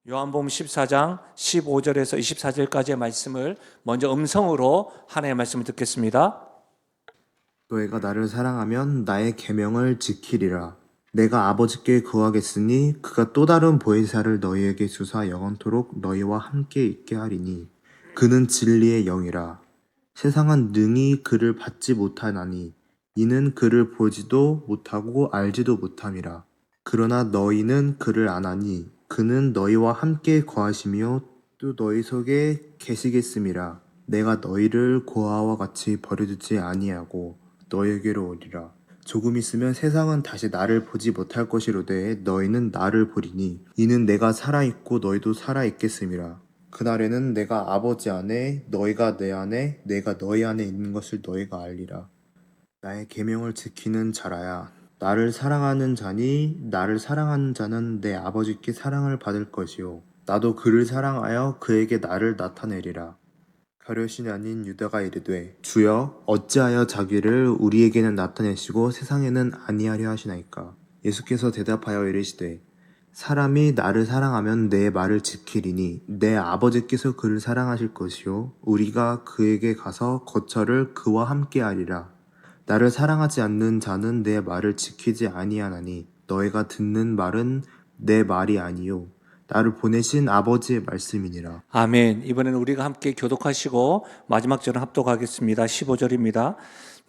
요한복음 14장 15절에서 24절까지의 말씀을 먼저 음성으로 하나님의 말씀을 듣겠습니다. 너희가 나를 사랑하면 나의 계명을 지키리라. 내가 아버지께 구하겠으니 그가 또 다른 보혜사를 너희에게 주사 영원토록 너희와 함께 있게 하리니 그는 진리의 영이라. 세상은 능히 그를 받지 못하나니 이는 그를 보지도 못하고 알지도 못함이라. 그러나 너희는 그를 아나니 그는 너희와 함께 거하시며 또 너희 속에 계시겠음이라. 내가 너희를 고아와 같이 버려두지 아니하고 너희에게로 오리라. 조금 있으면 세상은 다시 나를 보지 못할 것이로되 너희는 나를 보리니 이는 내가 살아있고 너희도 살아있겠음이라. 그날에는 내가 아버지 안에 너희가 내 안에 내가 너희 안에 있는 것을 너희가 알리라. 나의 계명을 지키는 자라야 나를 사랑하는 자니 나를 사랑하는 자는 내 아버지께 사랑을 받을 것이요 나도 그를 사랑하여 그에게 나를 나타내리라. 가룟이 아닌 유다가 이르되 주여 어찌하여 자기를 우리에게는 나타내시고 세상에는 아니하려 하시나이까. 예수께서 대답하여 이르시되 사람이 나를 사랑하면 내 말을 지키리니 내 아버지께서 그를 사랑하실 것이요 우리가 그에게 가서 거처를 그와 함께 하리라. 나를 사랑하지 않는 자는 내 말을 지키지 아니하나니 너희가 듣는 말은 내 말이 아니요 나를 보내신 아버지의 말씀이니라. 아멘. 이번에는 우리가 함께 교독하시고 마지막 절은 합독하겠습니다. 15절입니다.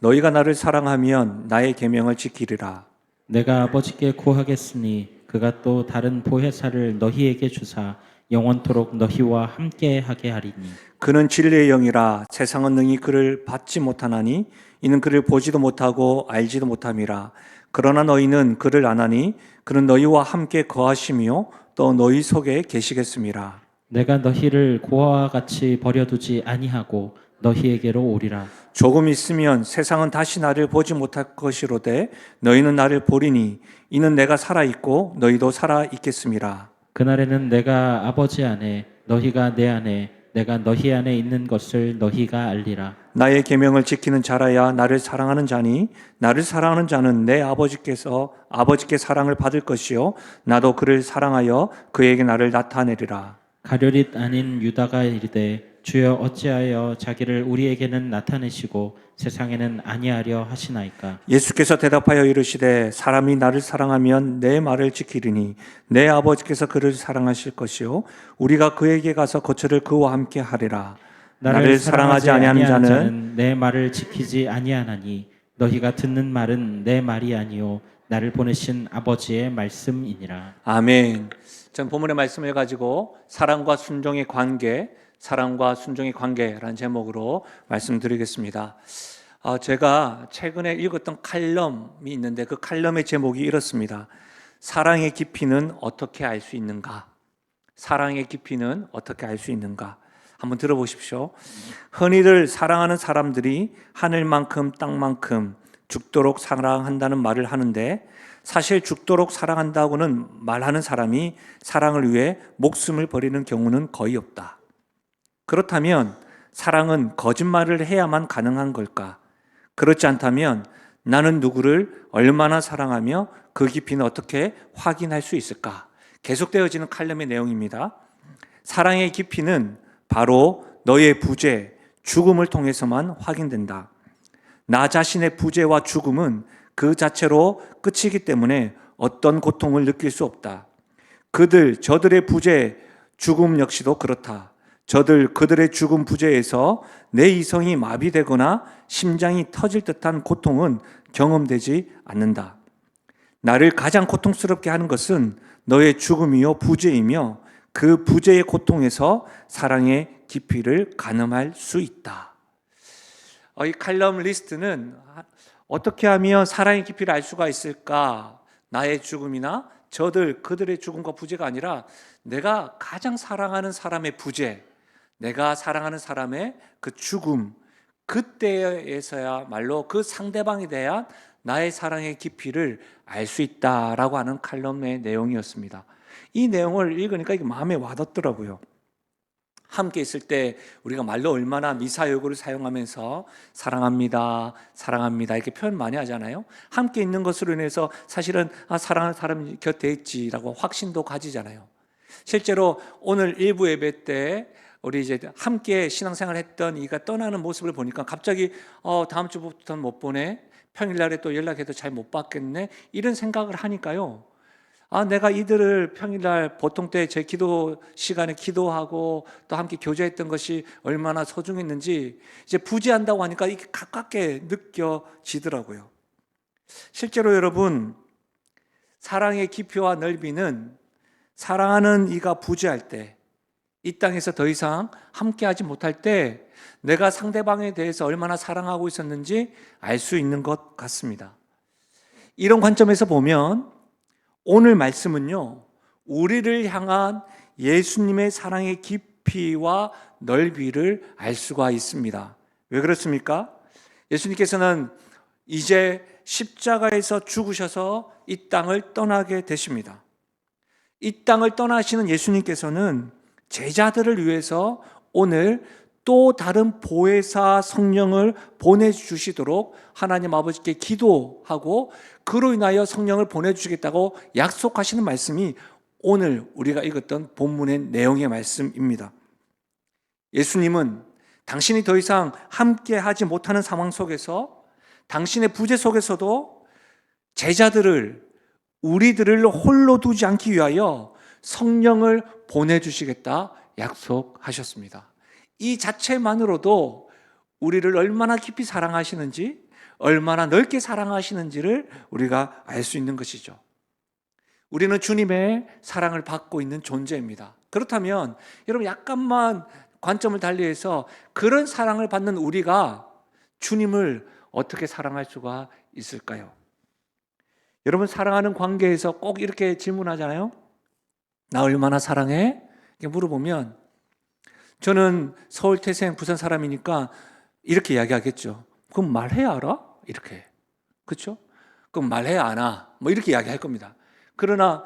너희가 나를 사랑하면 나의 계명을 지키리라. 내가 아버지께 구하겠으니 그가 또 다른 보혜사를 너희에게 주사 영원토록 너희와 함께 하게 하리니 그는 진리의 영이라. 세상은 능히 그를 받지 못하나니 이는 그를 보지도 못하고 알지도 못함이라. 그러나 너희는 그를 아나니 그는 너희와 함께 거하시며 또 너희 속에 계시겠음이라. 내가 너희를 고아와 같이 버려두지 아니하고 너희에게로 오리라. 조금 있으면 세상은 다시 나를 보지 못할 것이로되 너희는 나를 보리니 이는 내가 살아있고 너희도 살아있겠음이라. 그날에는 내가 아버지 안에 너희가 내 안에 내가 너희 안에 있는 것을 너희가 알리라. 나의 계명을 지키는 자라야 나를 사랑하는 자니 나를 사랑하는 자는 내 아버지께 사랑을 받을 것이요 나도 그를 사랑하여 그에게 나를 나타내리라. 가룟이 아닌 유다가 이르되 주여 어찌하여 자기를 우리에게는 나타내시고 세상에는 아니하려 하시나이까. 예수께서 대답하여 이르시되 사람이 나를 사랑하면 내 말을 지키리니 내 아버지께서 그를 사랑하실 것이요 우리가 그에게 가서 거처를 그와 함께 하리라. 나를 사랑하지 아니하는 자는 내 말을 지키지 아니하나니 너희가 듣는 말은 내 말이 아니요 나를 보내신 아버지의 말씀이니라. 아멘. 전 본문의 말씀을 가지고 사랑과 순종의 관계라는 제목으로 말씀드리겠습니다. 제가 최근에 읽었던 칼럼이 있는데 그 칼럼의 제목이 이렇습니다. 사랑의 깊이는 어떻게 알 수 있는가? 사랑의 깊이는 어떻게 알 수 있는가? 한번 들어보십시오. 흔히들 사랑하는 사람들이 하늘만큼 땅만큼 죽도록 사랑한다는 말을 하는데 사실 죽도록 사랑한다고는 말하는 사람이 사랑을 위해 목숨을 버리는 경우는 거의 없다. 그렇다면 사랑은 거짓말을 해야만 가능한 걸까? 그렇지 않다면 나는 누구를 얼마나 사랑하며 그 깊이는 어떻게 확인할 수 있을까? 계속되어지는 칼럼의 내용입니다. 사랑의 깊이는 바로 너의 부재, 죽음을 통해서만 확인된다. 나 자신의 부재와 죽음은 그 자체로 끝이기 때문에 어떤 고통을 느낄 수 없다. 저들의 부재, 죽음 역시도 그렇다. 그들의 죽음 부재에서 내 이성이 마비되거나 심장이 터질 듯한 고통은 경험되지 않는다. 나를 가장 고통스럽게 하는 것은 너의 죽음이요 부재이며 그 부재의 고통에서 사랑의 깊이를 가늠할 수 있다. 이 칼럼 리스트는 어떻게 하면 사랑의 깊이를 알 수가 있을까? 나의 죽음이나 그들의 죽음과 부재가 아니라 내가 가장 사랑하는 사람의 부재, 내가 사랑하는 사람의 그 죽음, 그때에서야말로 그 상대방에 대한 나의 사랑의 깊이를 알 수 있다라고 하는 칼럼의 내용이었습니다. 이 내용을 읽으니까 이게 마음에 와닿더라고요. 함께 있을 때 우리가 말로 얼마나 미사여구를 사용하면서 사랑합니다, 사랑합니다 이렇게 표현 많이 하잖아요. 함께 있는 것으로 인해서 사실은 사랑하는 사람이 곁에 있지라고 확신도 가지잖아요. 실제로 오늘 일부 예배 때 우리 이제 함께 신앙생활 했던 이가 떠나는 모습을 보니까 갑자기 다음 주부터는 못 보내, 평일날에 또 연락해도 잘 못 받겠네, 이런 생각을 하니까요, 내가 이들을 평일날 보통 때 제 기도 시간에 기도하고 또 함께 교제했던 것이 얼마나 소중했는지 이제 부재한다고 하니까 이게 가깝게 느껴지더라고요. 실제로 여러분, 사랑의 깊이와 넓이는 사랑하는 이가 부재할 때, 이 땅에서 더 이상 함께하지 못할 때 내가 상대방에 대해서 얼마나 사랑하고 있었는지 알 수 있는 것 같습니다. 이런 관점에서 보면 오늘 말씀은요, 우리를 향한 예수님의 사랑의 깊이와 넓이를 알 수가 있습니다. 왜 그렇습니까? 예수님께서는 이제 십자가에서 죽으셔서 이 땅을 떠나게 되십니다. 이 땅을 떠나시는 예수님께서는 제자들을 위해서 오늘 또 다른 보혜사 성령을 보내주시도록 하나님 아버지께 기도하고 그로 인하여 성령을 보내주시겠다고 약속하시는 말씀이 오늘 우리가 읽었던 본문의 내용의 말씀입니다. 예수님은 당신이 더 이상 함께하지 못하는 상황 속에서, 당신의 부재 속에서도 제자들을, 우리들을 홀로 두지 않기 위하여 성령을 보내주시겠다 약속하셨습니다. 이 자체만으로도 우리를 얼마나 깊이 사랑하시는지, 얼마나 넓게 사랑하시는지를 우리가 알 수 있는 것이죠. 우리는 주님의 사랑을 받고 있는 존재입니다. 그렇다면 여러분, 약간만 관점을 달리해서 그런 사랑을 받는 우리가 주님을 어떻게 사랑할 수가 있을까요? 여러분, 사랑하는 관계에서 꼭 이렇게 질문하잖아요. 나 얼마나 사랑해? 이렇게 물어보면 저는 서울 태생 부산 사람이니까 이렇게 이야기하겠죠. 그럼 말해야 알아? 이렇게. 그렇죠? 그럼 말해야 아나? 뭐 이렇게 이야기할 겁니다. 그러나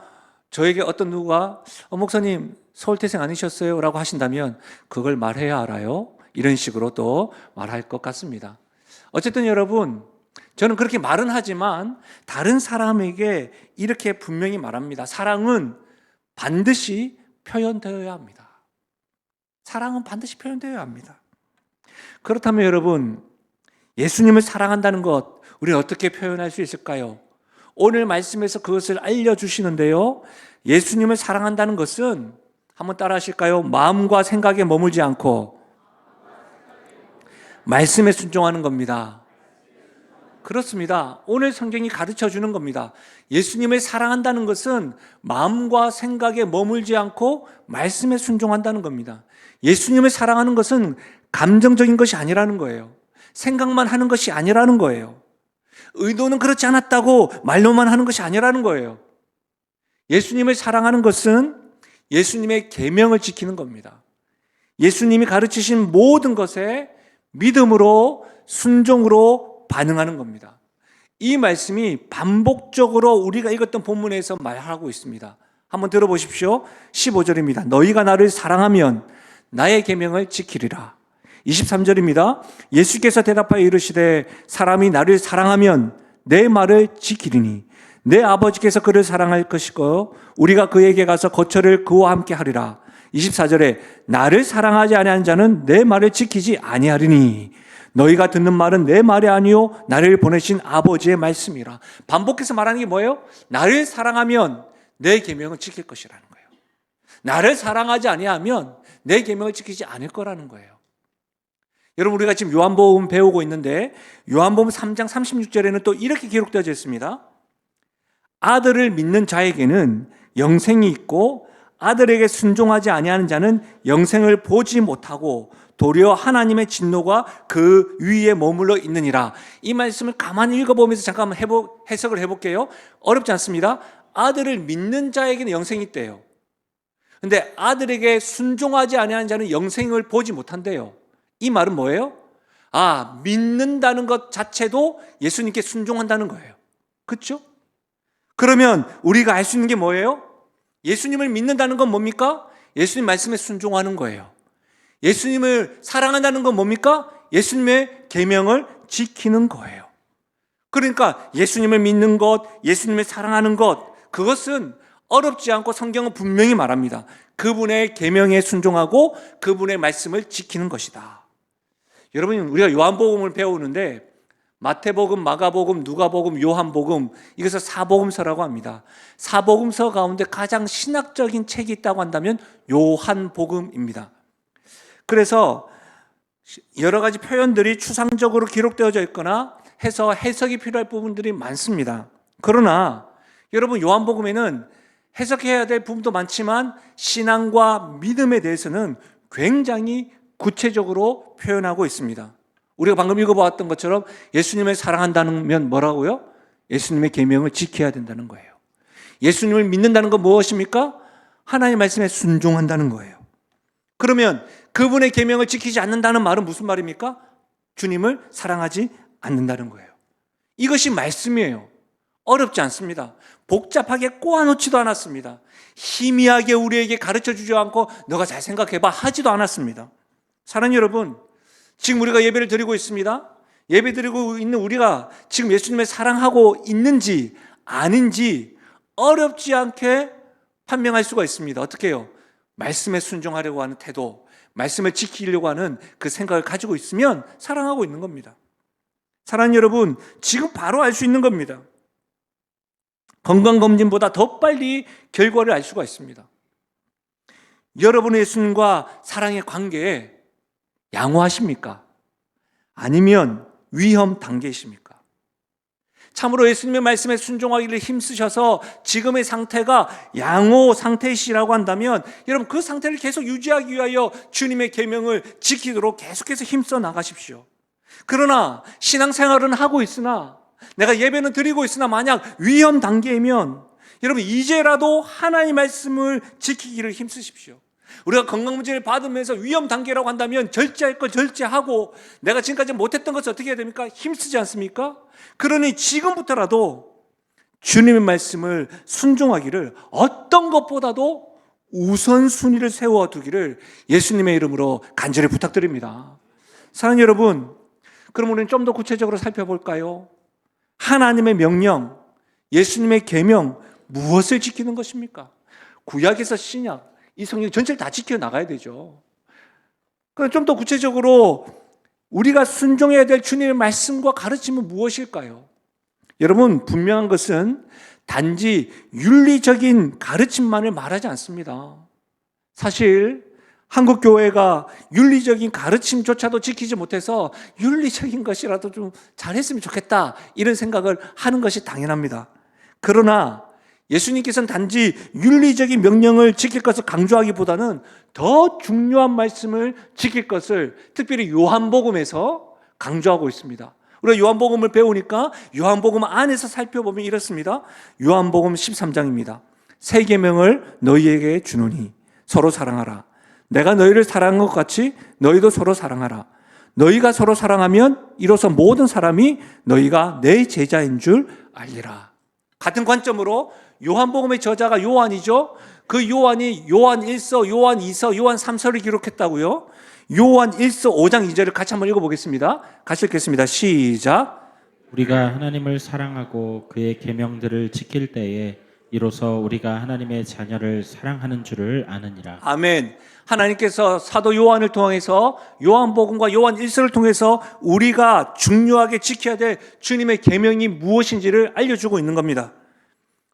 저에게 어떤 누가 목사님 서울 태생 아니셨어요? 라고 하신다면 그걸 말해야 알아요? 이런 식으로 또 말할 것 같습니다. 어쨌든 여러분, 저는 그렇게 말은 하지만 다른 사람에게 이렇게 분명히 말합니다. 사랑은 반드시 표현되어야 합니다. 사랑은 반드시 표현되어야 합니다. 그렇다면 여러분, 예수님을 사랑한다는 것, 우리는 어떻게 표현할 수 있을까요? 오늘 말씀에서 그것을 알려주시는데요, 예수님을 사랑한다는 것은 한번 따라 하실까요? 마음과 생각에 머물지 않고 말씀에 순종하는 겁니다. 그렇습니다. 오늘 성경이 가르쳐 주는 겁니다. 예수님을 사랑한다는 것은 마음과 생각에 머물지 않고 말씀에 순종한다는 겁니다. 예수님을 사랑하는 것은 감정적인 것이 아니라는 거예요. 생각만 하는 것이 아니라는 거예요. 의도는 그렇지 않았다고 말로만 하는 것이 아니라는 거예요. 예수님을 사랑하는 것은 예수님의 계명을 지키는 겁니다. 예수님이 가르치신 모든 것에 믿음으로, 순종으로 반응하는 겁니다. 이 말씀이 반복적으로 우리가 읽었던 본문에서 말하고 있습니다. 한번 들어보십시오. 15절입니다. 너희가 나를 사랑하면 나의 계명을 지키리라. 23절입니다. 예수께서 대답하여 이르시되 사람이 나를 사랑하면 내 말을 지키리니 내 아버지께서 그를 사랑할 것이고 우리가 그에게 가서 거처를 그와 함께 하리라. 24절에 나를 사랑하지 아니하는 자는 내 말을 지키지 아니하리니 너희가 듣는 말은 내 말이 아니요 나를 보내신 아버지의 말씀이라. 반복해서 말하는 게 뭐예요? 나를 사랑하면 내 계명을 지킬 것이라는 거예요. 나를 사랑하지 아니하면 내 계명을 지키지 않을 거라는 거예요. 여러분, 우리가 지금 요한복음 배우고 있는데 요한복음 3장 36절에는 또 이렇게 기록되어 있습니다. 아들을 믿는 자에게는 영생이 있고 아들에게 순종하지 아니하는 자는 영생을 보지 못하고 도리어 하나님의 진노가 그 위에 머물러 있느니라. 이 말씀을 가만히 읽어보면서 잠깐만 해석을 해볼게요. 어렵지 않습니다. 아들을 믿는 자에게는 영생이 있대요. 근데 아들에게 순종하지 아니하는 자는 영생을 보지 못한대요. 이 말은 뭐예요? 믿는다는 것 자체도 예수님께 순종한다는 거예요. 그렇죠? 그러면 우리가 알 수 있는 게 뭐예요? 예수님을 믿는다는 건 뭡니까? 예수님 말씀에 순종하는 거예요. 예수님을 사랑한다는 건 뭡니까? 예수님의 계명을 지키는 거예요. 그러니까 예수님을 믿는 것, 예수님을 사랑하는 것, 그것은 어렵지 않고 성경은 분명히 말합니다. 그분의 계명에 순종하고 그분의 말씀을 지키는 것이다. 여러분, 우리가 요한복음을 배우는데 마태복음, 마가복음, 누가복음, 요한복음, 이것을 사복음서라고 합니다. 사복음서 가운데 가장 신학적인 책이 있다고 한다면 요한복음입니다. 그래서 여러 가지 표현들이 추상적으로 기록되어져 있거나 해서 해석이 필요할 부분들이 많습니다. 그러나 여러분, 요한복음에는 해석해야 될 부분도 많지만 신앙과 믿음에 대해서는 굉장히 구체적으로 표현하고 있습니다. 우리가 방금 읽어보았던 것처럼 예수님을 사랑한다면 뭐라고요? 예수님의 계명을 지켜야 된다는 거예요. 예수님을 믿는다는 건 무엇입니까? 하나님의 말씀에 순종한다는 거예요. 그러면 그분의 계명을 지키지 않는다는 말은 무슨 말입니까? 주님을 사랑하지 않는다는 거예요. 이것이 말씀이에요. 어렵지 않습니다. 복잡하게 꼬아놓지도 않았습니다. 희미하게 우리에게 가르쳐주지 않고 너가 잘 생각해봐 하지도 않았습니다. 사랑하는 여러분, 지금 우리가 예배를 드리고 있습니다. 예배 드리고 있는 우리가 지금 예수님을 사랑하고 있는지 아닌지 어렵지 않게 판명할 수가 있습니다. 어떻게 해요? 말씀에 순종하려고 하는 태도, 말씀을 지키려고 하는 그 생각을 가지고 있으면 사랑하고 있는 겁니다. 사랑하는 여러분, 지금 바로 알 수 있는 겁니다. 건강검진보다 더 빨리 결과를 알 수가 있습니다. 여러분의 예수님과 사랑의 관계에 양호하십니까? 아니면 위험 단계이십니까? 참으로 예수님의 말씀에 순종하기를 힘쓰셔서 지금의 상태가 양호 상태이시라고 한다면 여러분, 그 상태를 계속 유지하기 위하여 주님의 계명을 지키도록 계속해서 힘써 나가십시오. 그러나 신앙생활은 하고 있으나 내가 예배는 드리고 있으나 만약 위험 단계이면 여러분, 이제라도 하나님의 말씀을 지키기를 힘쓰십시오. 우리가 건강문제를 받으면서 위험 단계라고 한다면 절제할 거 절제하고 내가 지금까지 못했던 것을 어떻게 해야 됩니까? 힘쓰지 않습니까? 그러니 지금부터라도 주님의 말씀을 순종하기를 어떤 것보다도 우선순위를 세워두기를 예수님의 이름으로 간절히 부탁드립니다. 사랑하는 여러분, 그럼 우리는 좀 더 구체적으로 살펴볼까요? 하나님의 명령, 예수님의 계명, 무엇을 지키는 것입니까? 구약에서 신약, 이 성경 전체를 다 지켜나가야 되죠. 그럼 좀 더 구체적으로 우리가 순종해야 될 주님의 말씀과 가르침은 무엇일까요? 여러분, 분명한 것은 단지 윤리적인 가르침만을 말하지 않습니다. 사실 한국 교회가 윤리적인 가르침조차도 지키지 못해서 윤리적인 것이라도 좀 잘했으면 좋겠다, 이런 생각을 하는 것이 당연합니다. 그러나 예수님께서는 단지 윤리적인 명령을 지킬 것을 강조하기보다는 더 중요한 말씀을 지킬 것을 특별히 요한복음에서 강조하고 있습니다. 우리가 요한복음을 배우니까 요한복음 안에서 살펴보면 이렇습니다. 요한복음 13장입니다. 새 계명을 너희에게 주노니 서로 사랑하라. 내가 너희를 사랑한 것 같이 너희도 서로 사랑하라. 너희가 서로 사랑하면 이로써 모든 사람이 너희가 내 제자인 줄 알리라. 같은 관점으로 요한복음의 저자가 요한이죠. 그 요한이 요한 1서, 요한 2서, 요한 3서를 기록했다고요. 요한 1서 5장 2절을 같이 한번 읽어보겠습니다. 같이 읽겠습니다. 시작. 우리가 하나님을 사랑하고 그의 계명들을 지킬 때에 이로써 우리가 하나님의 자녀를 사랑하는 줄을 아느니라. 아멘. 하나님께서 사도 요한을 통해서 요한복음과 요한 1서를 통해서 우리가 중요하게 지켜야 될 주님의 계명이 무엇인지를 알려주고 있는 겁니다.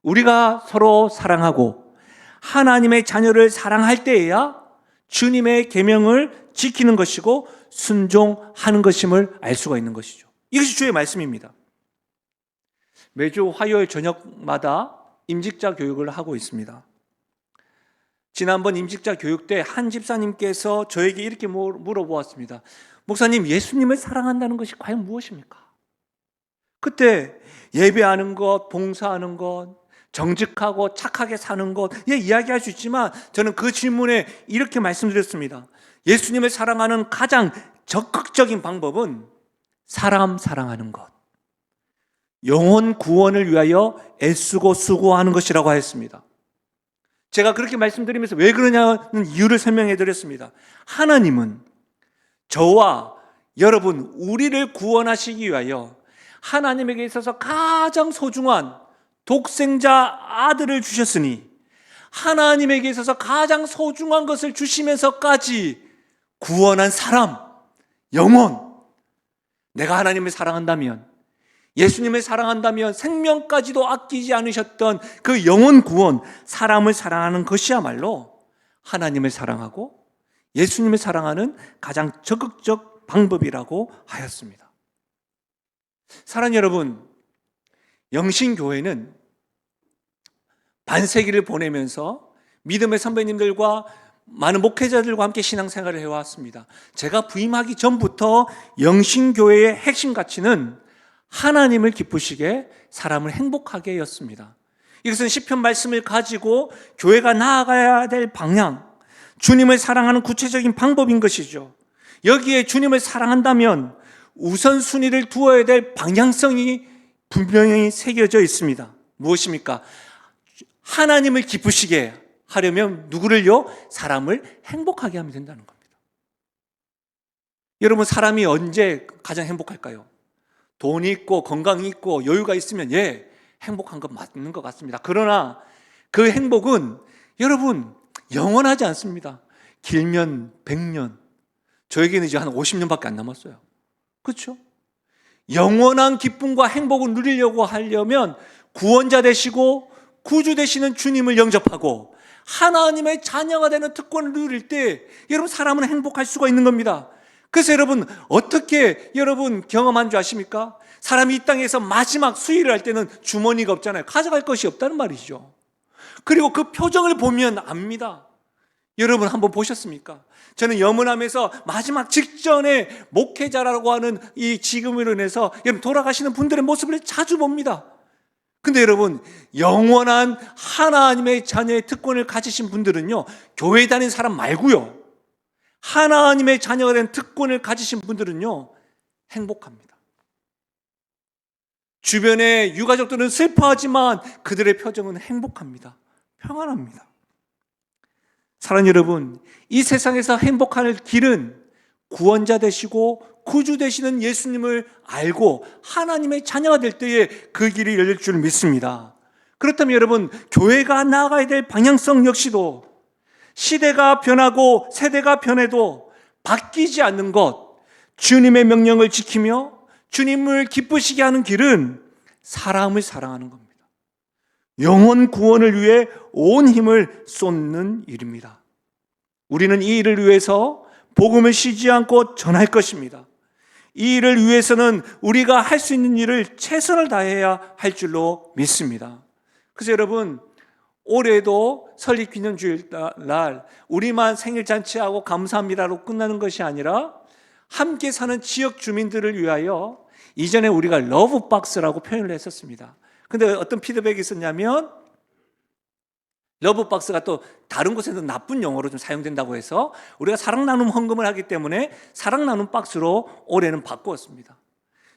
우리가 서로 사랑하고 하나님의 자녀를 사랑할 때에야 주님의 계명을 지키는 것이고 순종하는 것임을 알 수가 있는 것이죠. 이것이 주의 말씀입니다. 매주 화요일 저녁마다 임직자 교육을 하고 있습니다. 지난번 임직자 교육 때 한 집사님께서 저에게 이렇게 물어보았습니다. 목사님, 예수님을 사랑한다는 것이 과연 무엇입니까? 그때 예배하는 것, 봉사하는 것, 정직하고 착하게 사는 것, 이야기할 수 있지만 저는 그 질문에 이렇게 말씀드렸습니다. 예수님을 사랑하는 가장 적극적인 방법은 사람 사랑하는 것, 영혼 구원을 위하여 애쓰고 수고하는 것이라고 하였습니다. 제가 그렇게 말씀드리면서 왜 그러냐는 이유를 설명해 드렸습니다. 하나님은 저와 여러분, 우리를 구원하시기 위하여 하나님에게 있어서 가장 소중한 독생자 아들을 주셨으니 하나님에게 있어서 가장 소중한 것을 주시면서까지 구원한 사람, 영혼, 내가 하나님을 사랑한다면, 예수님을 사랑한다면 생명까지도 아끼지 않으셨던 그 영혼 구원, 사람을 사랑하는 것이야말로 하나님을 사랑하고 예수님을 사랑하는 가장 적극적 방법이라고 하였습니다. 사랑하는 여러분, 영신교회는 반세기를 보내면서 믿음의 선배님들과 많은 목회자들과 함께 신앙생활을 해왔습니다. 제가 부임하기 전부터 영신교회의 핵심 가치는 하나님을 기쁘시게 사람을 행복하게 였습니다. 이것은 시편 말씀을 가지고 교회가 나아가야 될 방향, 주님을 사랑하는 구체적인 방법인 것이죠. 여기에 주님을 사랑한다면 우선순위를 두어야 될 방향성이 분명히 새겨져 있습니다. 무엇입니까? 하나님을 기쁘시게 하려면 누구를요? 사람을 행복하게 하면 된다는 겁니다. 여러분, 사람이 언제 가장 행복할까요? 돈이 있고 건강이 있고 여유가 있으면 행복한 건 맞는 것 같습니다. 그러나 그 행복은 여러분 영원하지 않습니다. 길면 100년, 저에게는 이제 한 50년밖에 안 남았어요. 그렇죠? 영원한 기쁨과 행복을 누리려고 하려면 구원자 되시고 구주 되시는 주님을 영접하고 하나님의 자녀가 되는 특권을 누릴 때 여러분 사람은 행복할 수가 있는 겁니다. 그래서 여러분 어떻게 여러분 경험한 줄 아십니까? 사람이 이 땅에서 마지막 수일을 할 때는 주머니가 없잖아요. 가져갈 것이 없다는 말이죠. 그리고 그 표정을 보면 압니다. 여러분 한번 보셨습니까? 저는 염원하면서 마지막 직전에 목회자라고 하는 이 직업으로 인해서 여러분 돌아가시는 분들의 모습을 자주 봅니다. 근데 여러분 영원한 하나님의 자녀의 특권을 가지신 분들은요, 교회 다니는 사람 말고요, 하나님의 자녀가 된 특권을 가지신 분들은요 행복합니다. 주변의 유가족들은 슬퍼하지만 그들의 표정은 행복합니다. 평안합니다. 사랑하는 여러분, 이 세상에서 행복할 길은 구원자 되시고 구주 되시는 예수님을 알고 하나님의 자녀가 될 때에 그 길이 열릴 줄 믿습니다. 그렇다면 여러분, 교회가 나아가야 될 방향성 역시도 시대가 변하고 세대가 변해도 바뀌지 않는 것, 주님의 명령을 지키며 주님을 기쁘시게 하는 길은 사람을 사랑하는 겁니다. 영혼 구원을 위해 온 힘을 쏟는 일입니다. 우리는 이 일을 위해서 복음을 쉬지 않고 전할 것입니다. 이 일을 위해서는 우리가 할 수 있는 일을 최선을 다해야 할 줄로 믿습니다. 그래서 여러분, 올해도 설립기념주일 날 우리만 생일잔치하고 감사합니다로 끝나는 것이 아니라 함께 사는 지역 주민들을 위하여 이전에 우리가 러브박스라고 표현을 했었습니다. 근데 어떤 피드백이 있었냐면 러브박스가 또 다른 곳에서는 나쁜 용어로 좀 사용된다고 해서 우리가 사랑나눔 헌금을 하기 때문에 사랑나눔 박스로 올해는 바꾸었습니다.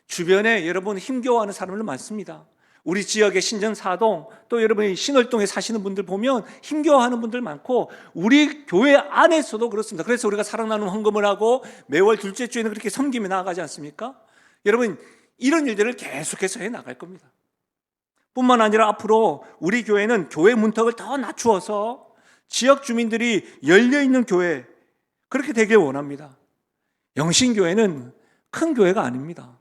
주변에 여러분 힘겨워하는 사람들 많습니다. 우리 지역의 신전사동, 또 여러분이 신월동에 사시는 분들 보면 힘겨워하는 분들 많고 우리 교회 안에서도 그렇습니다. 그래서 우리가 사랑나눔 헌금을 하고 매월 둘째 주에는 그렇게 섬김에 나아가지 않습니까? 여러분 이런 일들을 계속해서 해 나갈 겁니다. 뿐만 아니라 앞으로 우리 교회는 교회 문턱을 더 낮추어서 지역 주민들이 열려있는 교회, 그렇게 되길 원합니다. 영신교회는 큰 교회가 아닙니다.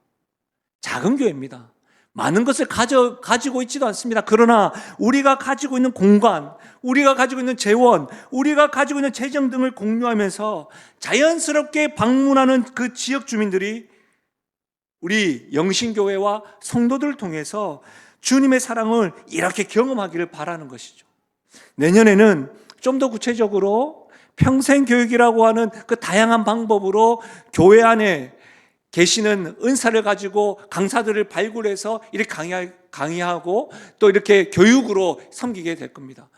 작은 교회입니다. 많은 것을 가지고 있지도 않습니다. 그러나 우리가 가지고 있는 공간, 우리가 가지고 있는 재원, 우리가 가지고 있는 재정 등을 공유하면서 자연스럽게 방문하는 그 지역 주민들이 우리 영신교회와 성도들을 통해서 주님의 사랑을 이렇게 경험하기를 바라는 것이죠. 내년에는 좀 더 구체적으로 평생교육이라고 하는 그 다양한 방법으로 교회 안에 계시는 은사를 가지고 강사들을 발굴해서 이렇게 강의하고 또 이렇게 교육으로 섬기게 될 겁니다.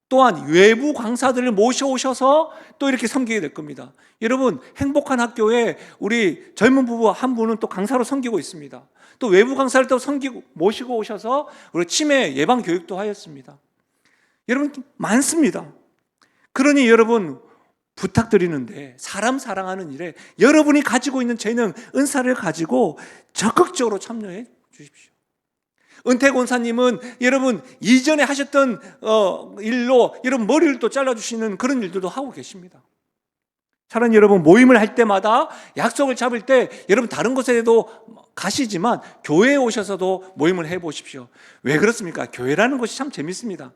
또한 외부 강사들을 모셔오셔서 또 이렇게 섬기게 될 겁니다. 여러분, 행복한 학교에 우리 젊은 부부 한 분은 또 강사로 섬기고 있습니다. 또 외부 강사를 또 모시고 오셔서 우리 치매 예방 교육도 하였습니다. 여러분 많습니다. 그러니 여러분 부탁드리는데 사람 사랑하는 일에 여러분이 가지고 있는 재능, 은사를 가지고 적극적으로 참여해 주십시오. 은퇴 권사님은 여러분 이전에 하셨던 일로 여러분 머리를 또 잘라주시는 그런 일들도 하고 계십니다. 사랑하는 여러분, 모임을 할 때마다 약속을 잡을 때 여러분 다른 곳에도 가시지만 교회에 오셔서도 모임을 해보십시오. 왜 그렇습니까? 교회라는 곳이 참 재밌습니다.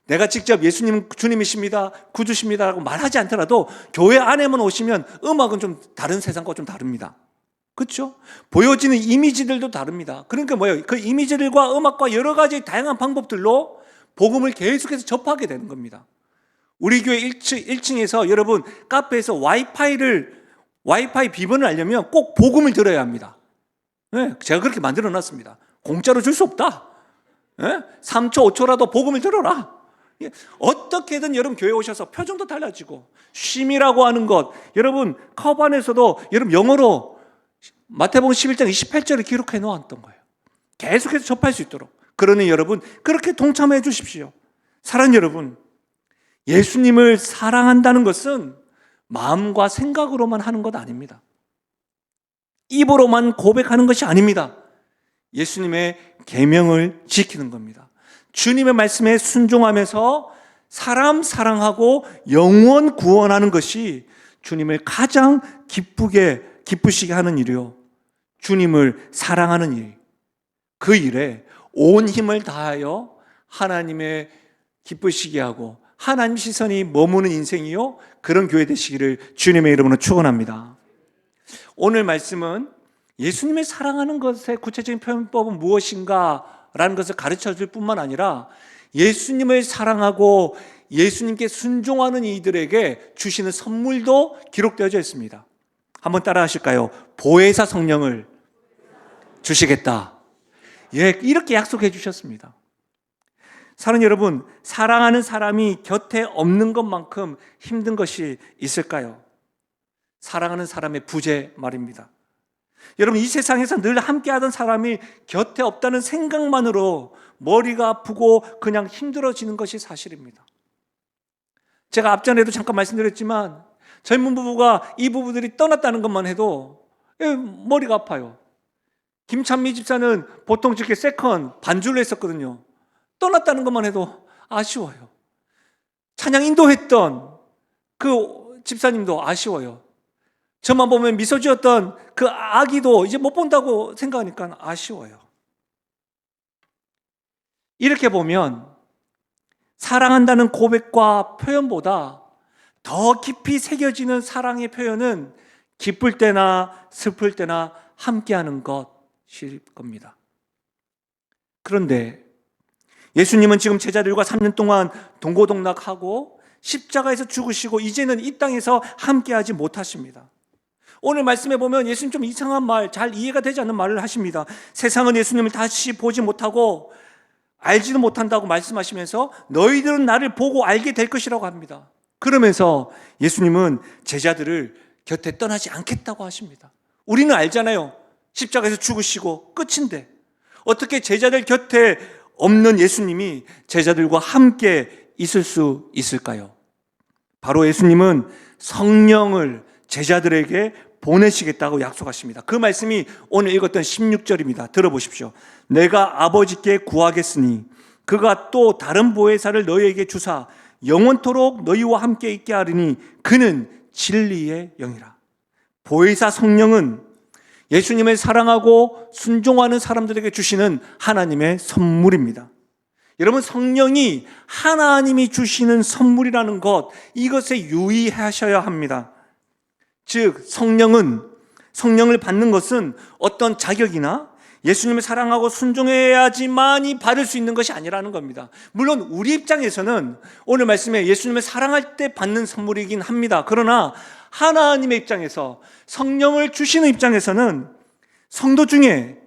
내가 직접 예수님 주님이십니다, 구주십니다라고 말하지 않더라도 교회 안에만 오시면 음악은 좀 다른 세상과 좀 다릅니다. 그렇죠? 보여지는 이미지들도 다릅니다. 그러니까 뭐예요? 그 이미지들과 음악과 여러 가지 다양한 방법들로 복음을 계속해서 접하게 되는 겁니다. 우리 교회 1층에서 여러분 카페에서 와이파이 비번을 알려면 꼭 복음을 들어야 합니다. 네, 제가 그렇게 만들어 놨습니다. 공짜로 줄 수 없다. 네? 3초, 5초라도 복음을 들어라. 어떻게든 여러분 교회 오셔서 표정도 달라지고 쉼이라고 하는 것, 여러분 커버 안에서도 여러분 영어로 마태복음 11장 28절을 기록해 놓았던 거예요. 계속해서 접할 수 있도록. 그러니 여러분 그렇게 동참해 주십시오. 사랑하는 여러분, 예수님을 사랑한다는 것은 마음과 생각으로만 하는 것 아닙니다. 입으로만 고백하는 것이 아닙니다. 예수님의 계명을 지키는 겁니다. 주님의 말씀에 순종하면서 사람 사랑하고 영원 구원하는 것이 주님을 가장 기쁘시게 하는 일이요, 주님을 사랑하는 일, 그 일에 온 힘을 다하여 하나님의 기쁘시게 하고 하나님 시선이 머무는 인생이요, 그런 교회 되시기를 주님의 이름으로 축원합니다. 오늘 말씀은 예수님을 사랑하는 것의 구체적인 표현법은 무엇인가 라는 것을 가르쳐 줄 뿐만 아니라 예수님을 사랑하고 예수님께 순종하는 이들에게 주시는 선물도 기록되어져 있습니다. 한번 따라 하실까요? 보혜사 성령을 주시겠다. 예, 이렇게 약속해 주셨습니다. 사랑하는 여러분, 사랑하는 사람이 곁에 없는 것만큼 힘든 것이 있을까요? 사랑하는 사람의 부재 말입니다. 여러분, 이 세상에서 늘 함께하던 사람이 곁에 없다는 생각만으로 머리가 아프고 그냥 힘들어지는 것이 사실입니다. 제가 앞전에도 잠깐 말씀드렸지만 젊은 부부가 이 부부들이 떠났다는 것만 해도 머리가 아파요. 김찬미 집사는 보통 저렇게 세컨 반주를 했었거든요. 떠났다는 것만 해도 아쉬워요. 찬양 인도했던 그 집사님도 아쉬워요. 저만 보면 미소 지었던 그 아기도 이제 못 본다고 생각하니까 아쉬워요. 이렇게 보면 사랑한다는 고백과 표현보다 더 깊이 새겨지는 사랑의 표현은 기쁠 때나 슬플 때나 함께하는 것일 겁니다. 그런데 예수님은 지금 제자들과 3년 동안 동고동락하고 십자가에서 죽으시고 이제는 이 땅에서 함께하지 못하십니다. 오늘 말씀에 보면 예수님 좀 이상한 말, 잘 이해가 되지 않는 말을 하십니다. 세상은 예수님을 다시 보지 못하고 알지도 못한다고 말씀하시면서 너희들은 나를 보고 알게 될 것이라고 합니다. 그러면서 예수님은 제자들을 곁에 떠나지 않겠다고 하십니다. 우리는 알잖아요. 십자가에서 죽으시고 끝인데 어떻게 제자들 곁에 없는 예수님이 제자들과 함께 있을 수 있을까요? 바로 예수님은 성령을 제자들에게 보내시겠다고 약속하십니다. 그 말씀이 오늘 읽었던 16절입니다. 들어보십시오. 내가 아버지께 구하겠으니 그가 또 다른 보혜사를 너희에게 주사 영원토록 너희와 함께 있게 하리니 그는 진리의 영이라. 보혜사 성령은 예수님을 사랑하고 순종하는 사람들에게 주시는 하나님의 선물입니다. 여러분, 성령이 하나님이 주시는 선물이라는 것, 이것에 유의하셔야 합니다. 즉 성령을 받는 것은 어떤 자격이나 예수님을 사랑하고 순종해야지만이 받을 수 있는 것이 아니라는 겁니다. 물론 우리 입장에서는 오늘 말씀에 예수님을 사랑할 때 받는 선물이긴 합니다. 그러나 하나님의 입장에서, 성령을 주시는 입장에서는 성도 중에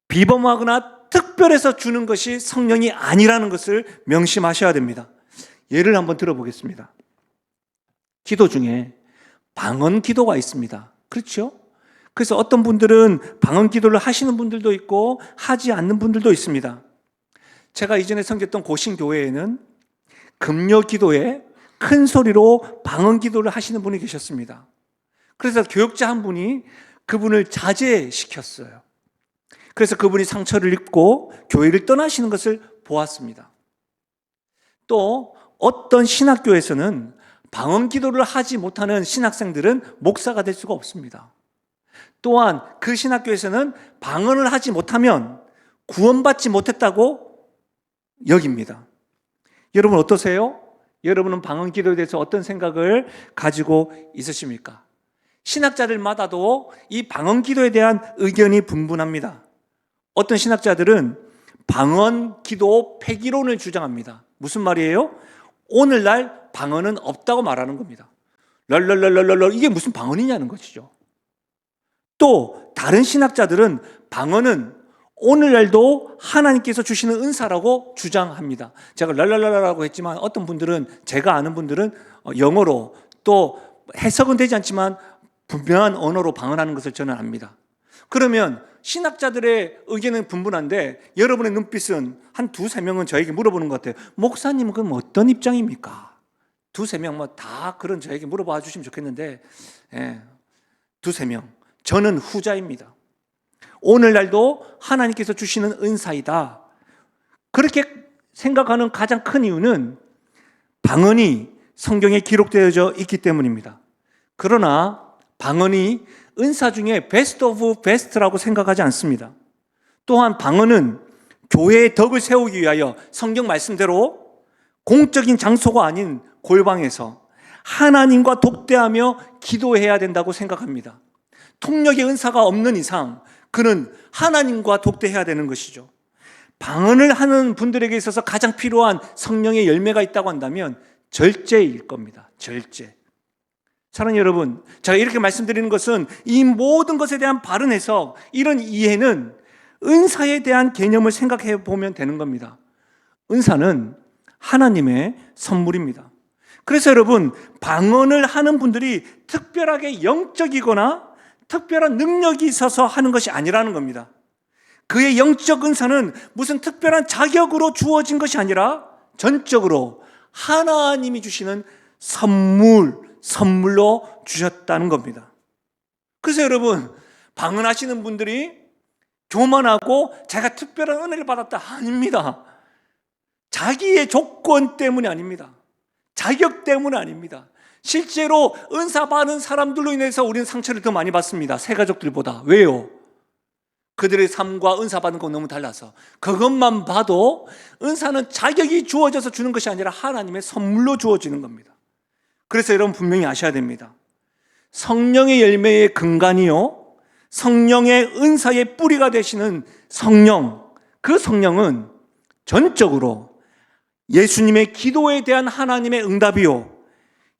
비범하거나 특별해서 주는 것이 성령이 아니라는 것을 명심하셔야 됩니다. 예를 한번 들어보겠습니다. 기도 중에 방언 기도가 있습니다. 그렇죠? 그래서 어떤 분들은 방언 기도를 하시는 분들도 있고 하지 않는 분들도 있습니다. 제가 이전에 섬겼던 고신교회에는 금요 기도에 큰 소리로 방언 기도를 하시는 분이 계셨습니다. 그래서 교역자 한 분이 그분을 자제시켰어요. 그래서 그분이 상처를 입고 교회를 떠나시는 것을 보았습니다. 또 어떤 신학교에서는 방언 기도를 하지 못하는 신학생들은 목사가 될 수가 없습니다. 또한 그 신학교에서는 방언을 하지 못하면 구원받지 못했다고 여깁니다. 여러분 어떠세요? 여러분은 방언 기도에 대해서 어떤 생각을 가지고 있으십니까? 신학자들마다도 이 방언 기도에 대한 의견이 분분합니다. 어떤 신학자들은 방언 기도 폐기론을 주장합니다. 무슨 말이에요? 오늘날 방언은 없다고 말하는 겁니다. 랄랄랄랄랄 이게 무슨 방언이냐는 것이죠. 또 다른 신학자들은 방언은 오늘날도 하나님께서 주시는 은사라고 주장합니다. 제가 랄랄랄라라고 했지만 어떤 분들은, 제가 아는 분들은 영어로, 또 해석은 되지 않지만 분명한 언어로 방언하는 것을 저는 압니다. 그러면 신학자들의 의견은 분분한데 여러분의 눈빛은 한 두세 명은 저에게 물어보는 것 같아요. 목사님은 그럼 어떤 입장입니까? 두세 명만 다 그런 저에게 물어봐 주시면 좋겠는데, 두세 명. 저는 후자입니다. 오늘날도 하나님께서 주시는 은사이다. 그렇게 생각하는 가장 큰 이유는 방언이 성경에 기록되어져 있기 때문입니다. 그러나 방언이 은사 중에 베스트 오브 베스트라고 생각하지 않습니다. 또한 방언은 교회의 덕을 세우기 위하여 성경 말씀대로 공적인 장소가 아닌 골방에서 하나님과 독대하며 기도해야 된다고 생각합니다. 통역의 은사가 없는 이상 그는 하나님과 독대해야 되는 것이죠. 방언을 하는 분들에게 있어서 가장 필요한 성령의 열매가 있다고 한다면 절제일 겁니다. 절제. 사랑하는 여러분, 제가 이렇게 말씀드리는 것은 이 모든 것에 대한 바른 해석, 이런 이해는 은사에 대한 개념을 생각해 보면 되는 겁니다. 은사는 하나님의 선물입니다. 그래서 여러분, 방언을 하는 분들이 특별하게 영적이거나 특별한 능력이 있어서 하는 것이 아니라는 겁니다. 그의 영적 은사는 무슨 특별한 자격으로 주어진 것이 아니라 전적으로 하나님이 주시는 선물로 주셨다는 겁니다. 그래서 여러분, 방언하시는 분들이 교만하고 제가 특별한 은혜를 받았다, 아닙니다. 자기의 조건 때문이 아닙니다. 자격 때문은 아닙니다. 실제로 은사 받은 사람들로 인해서 우리는 상처를 더 많이 받습니다. 새 가족들보다. 왜요? 그들의 삶과 은사 받는 건 너무 달라서. 그것만 봐도 은사는 자격이 주어져서 주는 것이 아니라 하나님의 선물로 주어지는 겁니다. 그래서 여러분 분명히 아셔야 됩니다. 성령의 열매의 근간이요, 성령의 은사의 뿌리가 되시는 성령, 그 성령은 전적으로 예수님의 기도에 대한 하나님의 응답이요,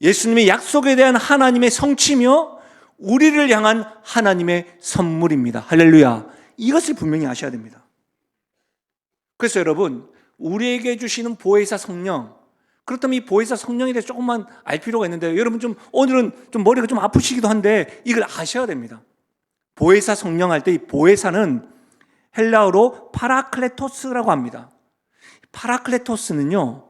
예수님의 약속에 대한 하나님의 성취며 우리를 향한 하나님의 선물입니다. 할렐루야. 이것을 분명히 아셔야 됩니다. 그래서 여러분, 우리에게 주시는 보혜사 성령, 그렇다면 이 보혜사 성령에 대해서 조금만 알 필요가 있는데, 여러분 오늘은 좀 머리가 좀 아프시기도 한데 이걸 아셔야 됩니다. 보혜사 성령 할 때 이 보혜사는 헬라어로 파라클레토스라고 합니다. 파라클레토스는요,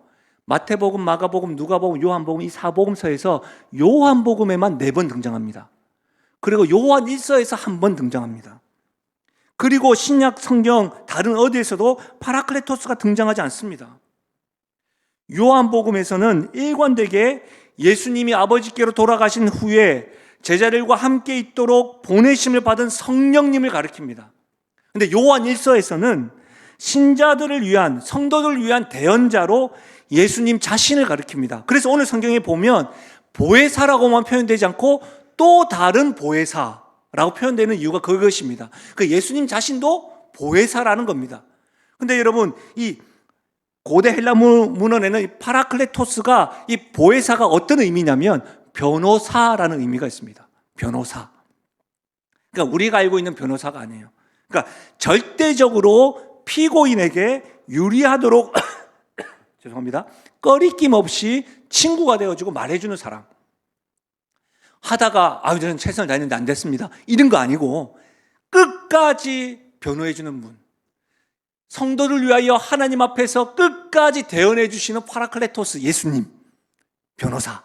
마태복음, 마가복음, 누가복음, 요한복음, 이 사복음서에서 요한복음에만 4번 등장합니다. 그리고 요한 1서에서 1번 등장합니다. 그리고 신약 성경 다른 어디에서도 파라클레토스가 등장하지 않습니다. 요한복음에서는 일관되게 예수님이 아버지께로 돌아가신 후에 제자들과 함께 있도록 보내심을 받은 성령님을 가리킵니다. 그런데 요한 1서에서는 신자들을 위한, 성도들을 위한 대언자로 예수님 자신을 가리킵니다. 그래서 오늘 성경에 보면 보혜사라고만 표현되지 않고 또 다른 보혜사라고 표현되는 이유가 그것입니다. 그 예수님 자신도 보혜사라는 겁니다. 근데 여러분, 이 고대 헬라 문헌에는 이 파라클레토스가, 이 보혜사가 어떤 의미냐면 변호사라는 의미가 있습니다. 변호사. 그러니까 우리가 알고 있는 변호사가 아니에요. 그러니까 절대적으로 피고인에게 유리하도록 죄송합니다. 꺼리낌 없이 친구가 되어주고 말해주는 사람. 하다가 저는 최선을 다했는데 안 됐습니다, 이런 거 아니고 끝까지 변호해주는 분, 성도를 위하여 하나님 앞에서 끝까지 대언해 주시는 파라클레토스, 예수님 변호사.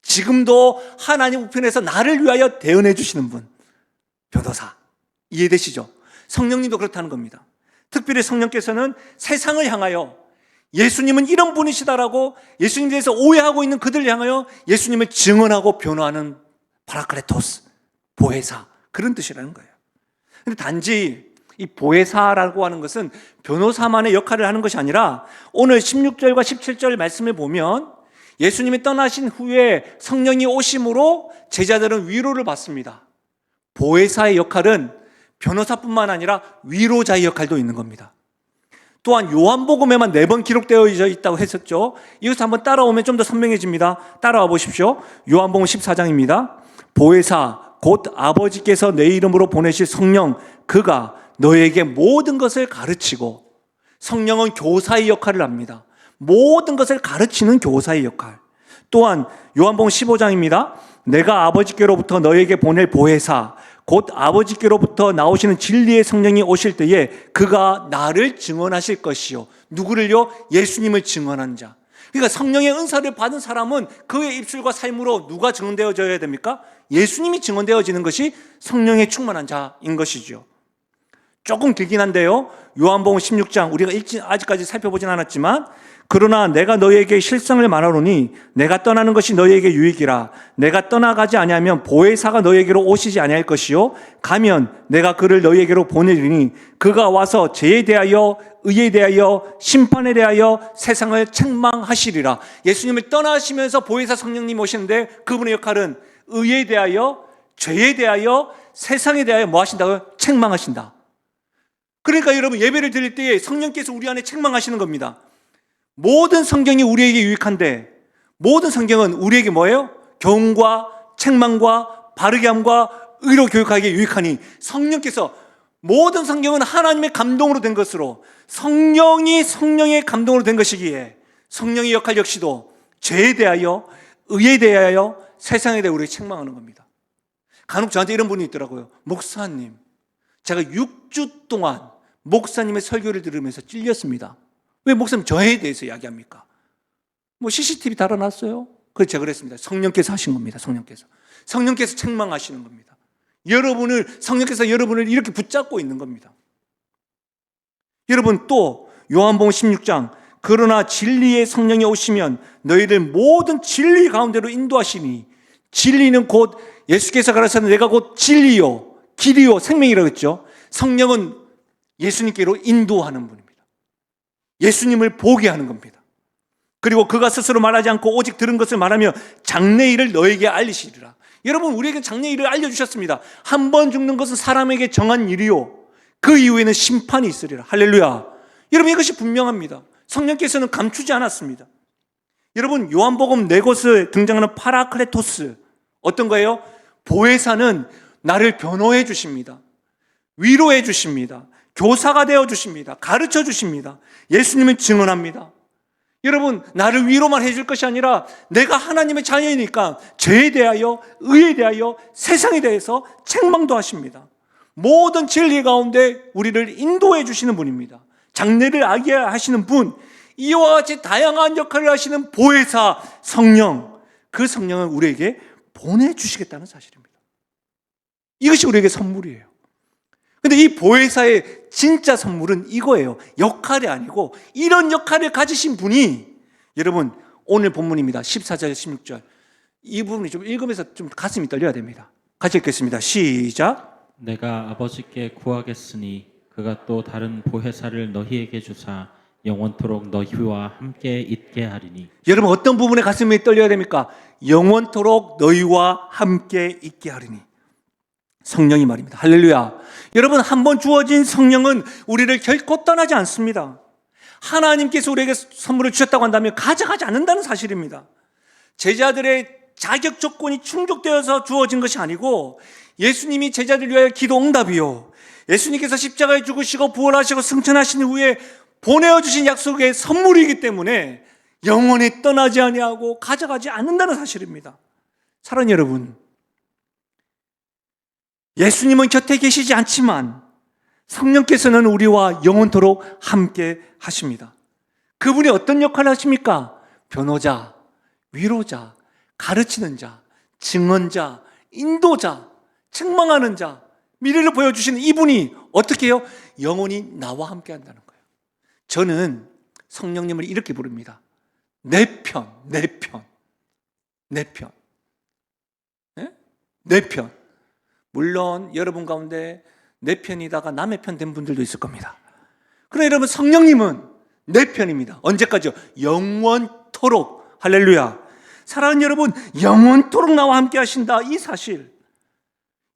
지금도 하나님 우편에서 나를 위하여 대언해 주시는 분, 변호사. 이해되시죠? 성령님도 그렇다는 겁니다. 특별히 성령께서는 세상을 향하여 예수님은 이런 분이시다라고 예수님에 대해서 오해하고 있는 그들을 향하여 예수님을 증언하고 변호하는 파라클레토스, 보혜사, 그런 뜻이라는 거예요. 근데 단지 이 보혜사라고 하는 것은 변호사만의 역할을 하는 것이 아니라 오늘 16절과 17절 말씀을 보면 예수님이 떠나신 후에 성령이 오심으로 제자들은 위로를 받습니다. 보혜사의 역할은 변호사뿐만 아니라 위로자의 역할도 있는 겁니다. 또한 요한복음에만 4번 기록되어 있다고 했었죠. 이것을 한번 따라오면 좀 더 선명해집니다. 따라와 보십시오. 요한복음 14장입니다. 보혜사 곧 아버지께서 내 이름으로 보내실 성령, 그가 너에게 모든 것을 가르치고, 성령은 교사의 역할을 합니다. 모든 것을 가르치는 교사의 역할. 또한 요한복음 15장입니다. 내가 아버지께로부터 너에게 보낼 보혜사 곧 아버지께로부터 나오시는 진리의 성령이 오실 때에 그가 나를 증언하실 것이요. 누구를요? 예수님을 증언한 자. 그러니까 성령의 은사를 받은 사람은 그의 입술과 삶으로 누가 증언되어져야 됩니까? 예수님이 증언되어지는 것이 성령의 충만한 자인 것이죠. 조금 길긴 한데요. 요한복음 16장 우리가 아직까지 살펴보진 않았지만, 그러나 내가 너희에게 실상을 말하노니 내가 떠나는 것이 너희에게 유익이라. 내가 떠나가지 아니하면 보혜사가 너희에게로 오시지 아니할 것이요 가면 내가 그를 너희에게로 보내리니 그가 와서 죄에 대하여 의에 대하여 심판에 대하여 세상을 책망하시리라. 예수님을 떠나시면서 보혜사 성령님 오시는데 그분의 역할은 의에 대하여 죄에 대하여 세상에 대하여 뭐 하신다고요? 책망하신다. 그러니까 여러분, 예배를 드릴 때에 성령께서 우리 안에 책망하시는 겁니다. 모든 성경이 우리에게 유익한데, 모든 성경은 우리에게 뭐예요? 교훈과 책망과 바르게 함과 의로 교육하기에 유익하니, 성령께서, 모든 성경은 하나님의 감동으로 된 것으로, 성령이 성령의 감동으로 된 것이기에 성령의 역할 역시도 죄에 대하여 의에 대하여 세상에 대해 우리에게 책망하는 겁니다. 간혹 저한테 이런 분이 있더라고요. 목사님, 제가 6주 동안 목사님의 설교를 들으면서 찔렸습니다. 왜 목사님 저에 대해서 이야기합니까? 뭐 CCTV 달아놨어요? 그래서 제가 그랬습니다. 성령께서 하신 겁니다. 성령께서 책망하시는 겁니다. 성령께서 여러분을 이렇게 붙잡고 있는 겁니다. 여러분, 또 요한복음 16장, 그러나 진리의 성령이 오시면 너희를 모든 진리 가운데로 인도하시니, 진리는 곧 예수께서 가르쳤는 내가 곧 진리요 길이요 생명이라고 했죠. 성령은 예수님께로 인도하는 분입니다. 예수님을 보게 하는 겁니다. 그리고 그가 스스로 말하지 않고 오직 들은 것을 말하며 장래일을 너에게 알리시리라. 여러분, 우리에게 장래일을 알려주셨습니다. 한 번 죽는 것은 사람에게 정한 일이요 그 이후에는 심판이 있으리라. 할렐루야. 여러분, 이것이 분명합니다. 성령께서는 감추지 않았습니다. 여러분, 요한복음 4곳에 등장하는 파라클레토스, 어떤 거예요? 보혜사는 나를 변호해 주십니다. 위로해 주십니다. 교사가 되어 주십니다. 가르쳐 주십니다. 예수님은 증언합니다. 여러분, 나를 위로만 해줄 것이 아니라 내가 하나님의 자녀이니까 죄에 대하여 의에 대하여 세상에 대해서 책망도 하십니다. 모든 진리 가운데 우리를 인도해 주시는 분입니다. 장래를 알게 하시는 분, 이와 같이 다양한 역할을 하시는 보혜사 성령, 그 성령을 우리에게 보내주시겠다는 사실입니다. 이것이 우리에게 선물이에요. 근데 이 보혜사의 진짜 선물은 이거예요. 역할이 아니고 이런 역할을 가지신 분이, 여러분, 오늘 본문입니다. 14절, 16절. 이 부분이 좀 읽으면서 좀 가슴이 떨려야 됩니다. 같이 읽겠습니다. 시작. 내가 아버지께 구하겠으니 그가 또 다른 보혜사를 너희에게 주사 영원토록 너희와 함께 있게 하리니. 여러분, 어떤 부분에 가슴이 떨려야 됩니까? 영원토록 너희와 함께 있게 하리니. 성령이 말입니다. 할렐루야. 여러분, 한 번 주어진 성령은 우리를 결코 떠나지 않습니다. 하나님께서 우리에게 선물을 주셨다고 한다면 가져가지 않는다는 사실입니다. 제자들의 자격 조건이 충족되어서 주어진 것이 아니고, 예수님이 제자들 위하여 기도 응답이요, 예수님께서 십자가에 죽으시고 부활하시고 승천하신 후에 보내어주신 약속의 선물이기 때문에 영원히 떠나지 아니하고 가져가지 않는다는 사실입니다. 사랑하는 여러분, 예수님은 곁에 계시지 않지만 성령께서는 우리와 영원토록 함께 하십니다. 그분이 어떤 역할을 하십니까? 변호자, 위로자, 가르치는 자, 증언자, 인도자, 책망하는 자, 미래를 보여주시는 이분이 어떻게 해요? 영원히 나와 함께 한다는 거예요. 저는 성령님을 이렇게 부릅니다. 내 편, 내 편, 내 편. 네? 내 편. 물론 여러분 가운데 내 편이다가 남의 편 된 분들도 있을 겁니다. 그러나 여러분, 성령님은 내 편입니다. 언제까지요? 영원토록. 할렐루야. 사랑하는 여러분, 영원토록 나와 함께 하신다. 이 사실,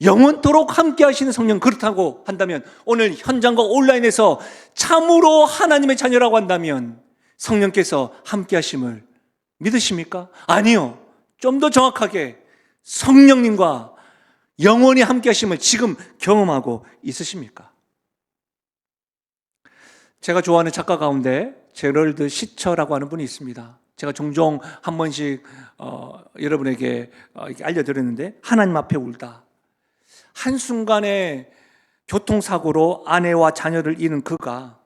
영원토록 함께 하시는 성령, 그렇다고 한다면 오늘 현장과 온라인에서 참으로 하나님의 자녀라고 한다면 성령께서 함께 하심을 믿으십니까? 아니요. 좀 더 정확하게 성령님과 영원히 함께 하심을 지금 경험하고 있으십니까? 제가 좋아하는 작가 가운데 제럴드 시처라고 하는 분이 있습니다. 제가 종종 한 번씩 여러분에게 이렇게 알려드렸는데, 하나님 앞에 울다. 한순간에 교통사고로 아내와 자녀를 잃은 그가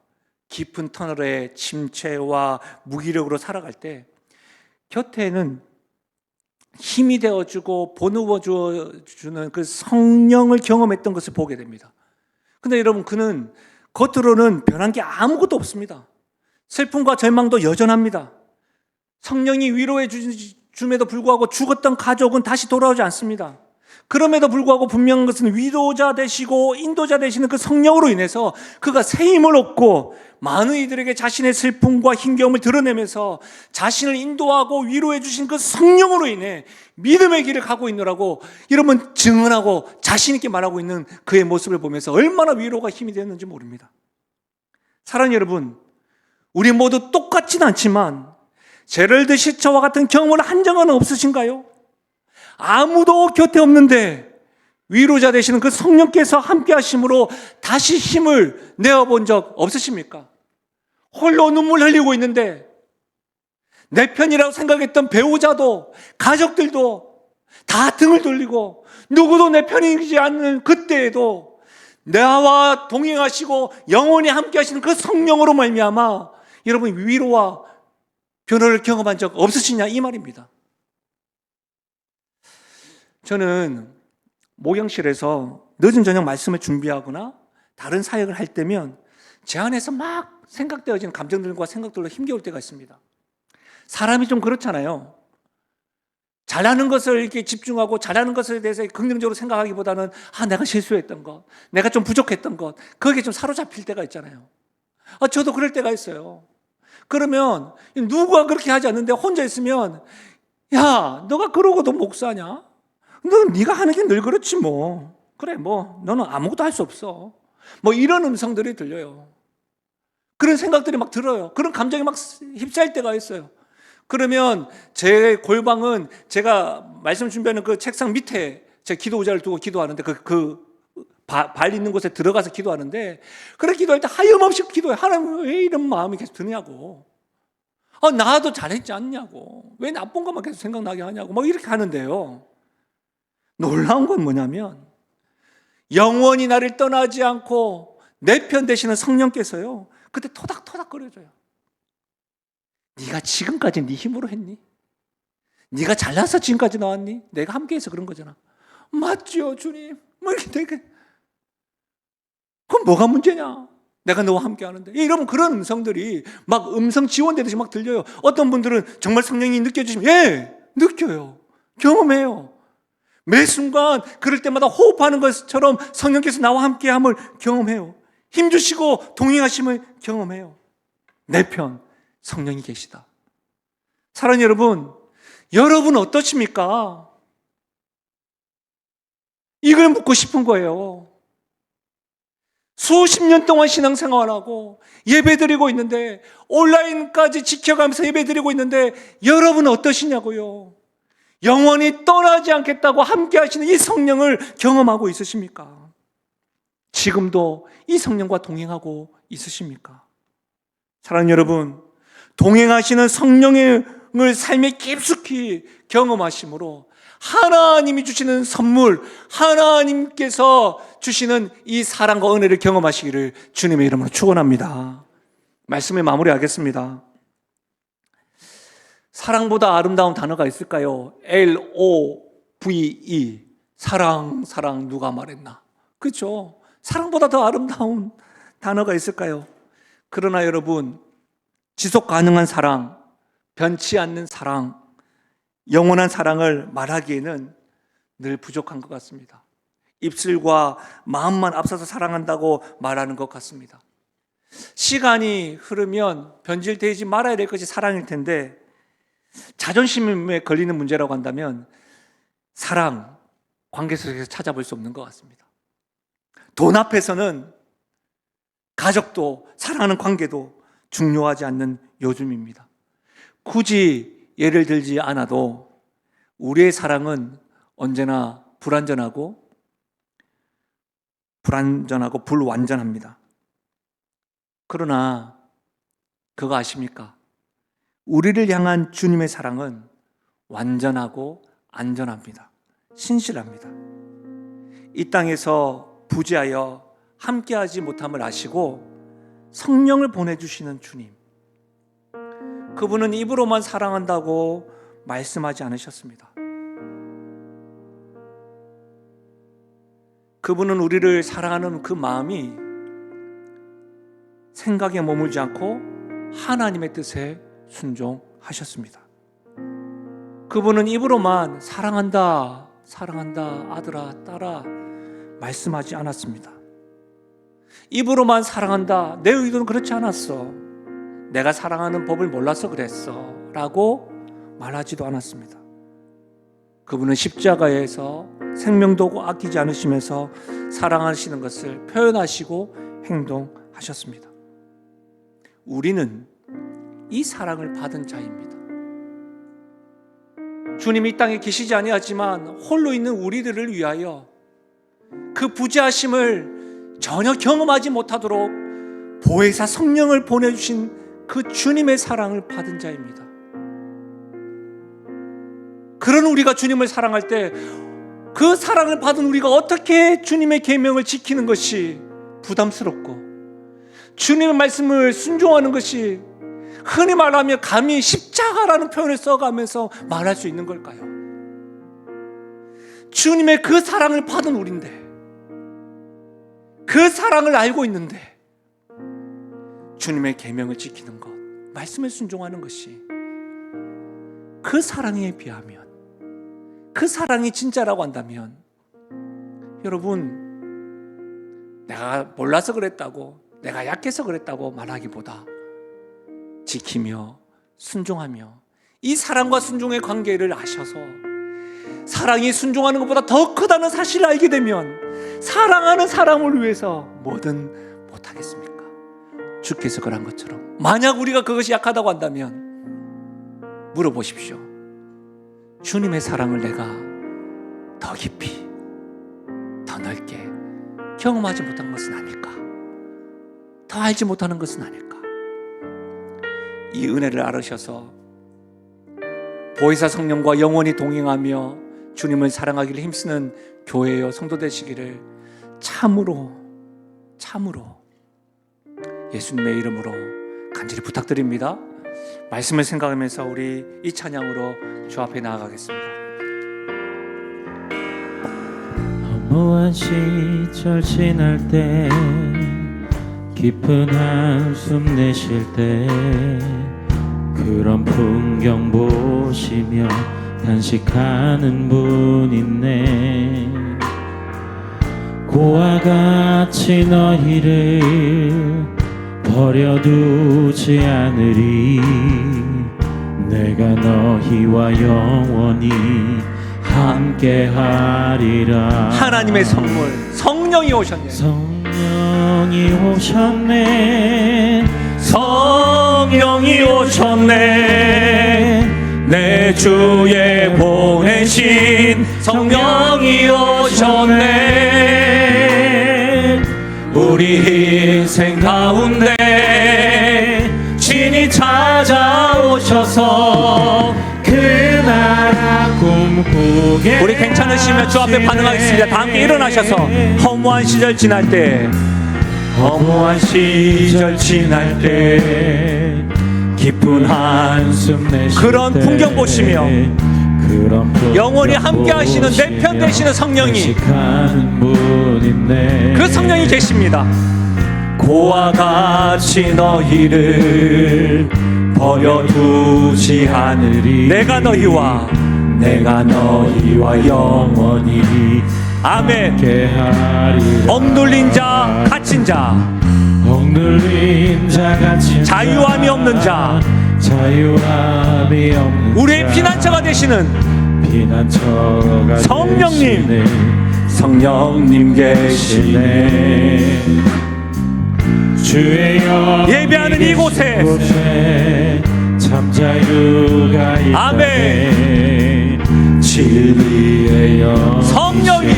깊은 터널에 침체와 무기력으로 살아갈 때 곁에는 힘이 되어주고 보누어주는 그 성령을 경험했던 것을 보게 됩니다. 근데 여러분, 그는 겉으로는 변한 게 아무것도 없습니다. 슬픔과 절망도 여전합니다. 성령이 위로해 줌에도 불구하고 죽었던 가족은 다시 돌아오지 않습니다. 그럼에도 불구하고 분명한 것은 위로자 되시고 인도자 되시는 그 성령으로 인해서 그가 새 힘을 얻고 많은 이들에게 자신의 슬픔과 힘겨움을 드러내면서 자신을 인도하고 위로해 주신 그 성령으로 인해 믿음의 길을 가고 있노라고 여러분 증언하고 자신 있게 말하고 있는 그의 모습을 보면서 얼마나 위로가 힘이 되었는지 모릅니다. 사랑하는 여러분, 우리 모두 똑같진 않지만 제럴드 시처와 같은 경험을 한 적은 없으신가요? 아무도 곁에 없는데 위로자 되시는 그 성령께서 함께 하심으로 다시 힘을 내어본 적 없으십니까? 홀로 눈물 흘리고 있는데 내 편이라고 생각했던 배우자도 가족들도 다 등을 돌리고 누구도 내 편이지 않는 그때에도 나와 동행하시고 영원히 함께 하시는 그 성령으로 말미암아 여러분 위로와 변화를 경험한 적 없으시냐, 이 말입니다. 저는 목양실에서 늦은 저녁 말씀을 준비하거나 다른 사역을 할 때면 제 안에서 막 생각되어지는 감정들과 생각들로 힘겨울 때가 있습니다. 사람이 좀 그렇잖아요. 잘하는 것을 이렇게 집중하고 잘하는 것에 대해서 긍정적으로 생각하기보다는 내가 실수했던 것, 내가 좀 부족했던 것, 거기에 좀 사로잡힐 때가 있잖아요. 저도 그럴 때가 있어요. 그러면 누가 그렇게 하지 않는데 혼자 있으면, 야, 너가 그러고도 목사냐? 네가 하는 게 늘 그렇지 뭐. 그래, 뭐 너는 아무것도 할 수 없어. 뭐 이런 음성들이 들려요. 그런 생각들이 막 들어요. 그런 감정이 막 휩싸일 때가 있어요. 그러면 제 골방은 제가 말씀 준비하는 그 책상 밑에 제 기도 의자를 두고 기도하는데 발 있는 곳에 들어가서 기도하는데, 그래 기도할 때 하염없이 기도해. 하나님 왜 이런 마음이 계속 드냐고. 나도 잘했지 않냐고. 왜 나쁜 것만 계속 생각나게 하냐고. 뭐 이렇게 하는데요. 놀라운 건 뭐냐면 영원히 나를 떠나지 않고 내 편 되시는 성령께서요, 그때 토닥토닥 거려줘요. 네가 지금까지 네 힘으로 했니? 네가 잘나서 지금까지 나왔니? 내가 함께해서 그런 거잖아. 맞죠, 주님. 뭐 이렇게 되게, 그럼 뭐가 문제냐? 내가 너와 함께 하는데. 이러면 그런 음성들이 막 음성 지원되듯이 막 들려요. 어떤 분들은 정말 성령이 느껴지시면, 예, 느껴요. 경험해요. 매 순간 그럴 때마다 호흡하는 것처럼 성령께서 나와 함께함을 경험해요. 힘주시고 동행하심을 경험해요. 내 편 성령이 계시다. 사랑하는 여러분 어떠십니까? 이걸 묻고 싶은 거예요. 수십 년 동안 신앙생활하고 예배드리고 있는데, 온라인까지 지켜가면서 예배드리고 있는데 여러분은 어떠시냐고요? 영원히 떠나지 않겠다고 함께 하시는 이 성령을 경험하고 있으십니까? 지금도 이 성령과 동행하고 있으십니까? 사랑하는 여러분, 동행하시는 성령을 삶에 깊숙이 경험하심으로 하나님이 주시는 선물, 하나님께서 주시는 이 사랑과 은혜를 경험하시기를 주님의 이름으로 축원합니다. 말씀을 마무리하겠습니다. 사랑보다 아름다운 단어가 있을까요? LOVE. 사랑 누가 말했나? 그렇죠? 사랑보다 더 아름다운 단어가 있을까요? 그러나 여러분, 지속 가능한 사랑, 변치 않는 사랑, 영원한 사랑을 말하기에는 늘 부족한 것 같습니다. 입술과 마음만 앞서서 사랑한다고 말하는 것 같습니다. 시간이 흐르면 변질되지 말아야 될 것이 사랑일 텐데, 자존심에 걸리는 문제라고 한다면 사랑, 관계 속에서 찾아볼 수 없는 것 같습니다. 돈 앞에서는 가족도 사랑하는 관계도 중요하지 않는 요즘입니다. 굳이 예를 들지 않아도 우리의 사랑은 언제나 불완전하고 불완전합니다. 그러나 그거 아십니까? 우리를 향한 주님의 사랑은 완전하고 안전합니다. 신실합니다. 이 땅에서 부재하여 함께하지 못함을 아시고 성령을 보내주시는 주님, 그분은 입으로만 사랑한다고 말씀하지 않으셨습니다. 그분은 우리를 사랑하는 그 마음이 생각에 머물지 않고 하나님의 뜻에 순종하셨습니다. 그분은 입으로만 사랑한다, 사랑한다, 아들아, 딸아 말씀하지 않았습니다. 입으로만 사랑한다, 내 의도는 그렇지 않았어, 내가 사랑하는 법을 몰라서 그랬어 라고 말하지도 않았습니다. 그분은 십자가에서 생명도 아끼지 않으시면서 사랑하시는 것을 표현하시고 행동하셨습니다. 우리는 이 사랑을 받은 자입니다. 주님이 이 땅에 계시지 아니하지만 홀로 있는 우리들을 위하여 그 부재하심을 전혀 경험하지 못하도록 보혜사 성령을 보내주신 그 주님의 사랑을 받은 자입니다. 그런 우리가 주님을 사랑할 때 그 사랑을 받은 우리가 어떻게 주님의 계명을 지키는 것이 부담스럽고 주님의 말씀을 순종하는 것이 흔히 말하면 감히 십자가라는 표현을 써가면서 말할 수 있는 걸까요? 주님의 그 사랑을 받은 우리인데, 그 사랑을 알고 있는데 주님의 계명을 지키는 것, 말씀을 순종하는 것이 그 사랑에 비하면, 그 사랑이 진짜라고 한다면, 여러분, 내가 몰라서 그랬다고, 내가 약해서 그랬다고 말하기보다 지키며 순종하며 이 사랑과 순종의 관계를 아셔서 사랑이 순종하는 것보다 더 크다는 사실을 알게 되면 사랑하는 사람을 위해서 뭐든 못하겠습니까? 주께서 그런 것처럼 만약 우리가 그것이 약하다고 한다면 물어보십시오. 주님의 사랑을 내가 더 깊이, 더 넓게 경험하지 못한 것은 아닐까? 더 알지 못하는 것은 아닐까? 이 은혜를 알으셔서 보혜사 성령과 영원히 동행하며 주님을 사랑하기를 힘쓰는 교회여 성도 되시기를 참으로 예수님의 이름으로 간절히 부탁드립니다. 말씀을 생각하면서 우리 이 찬양으로 주 앞에 나아가겠습니다. 허무한 시절 지날 때, 깊은 한숨 내쉴 때, 그런 풍경 보시며 단식하는 분 있네. 고와 같이 너희를 버려두지 않으리. 내가 너희와 영원히 함께하리라. 하나님의 선물 성령이 오셨네. 성령이 오셨네. 성령이 오셨네. 내 주에 보내신 성령이 오셨네. 우리 인생 가운데 친히 찾아오셔서 그 나라 꿈꾸게. 우리 괜찮으시면 주 앞에 반응하겠습니다. 다 함께 일어나셔서 허무한 시절 지날 때, 허무한 시절 지날 때, 깊은 한숨 내쉴 그런 때, 풍경 보시며 그런 분 영원히 함께 하시는 내 편 되시는 성령이, 의식하는 분 있네. 그 성령이 계십니다. 고와 같이 너희를 버려두지 않으리. 내가 너희와 영원히 아멘. 함께하리라. 억눌린 자, 갇힌 자, 억눌린 자, 갇힌 자, 자유함이 없는 자, 자유함이 없는 우리의 자, 피난처가 되시는 피난처가 성령님, 되시네. 성령님 계시네. 주의 영 예배하는 이곳에 참 자유가 있다네. 아멘. 진리의 영 성령이,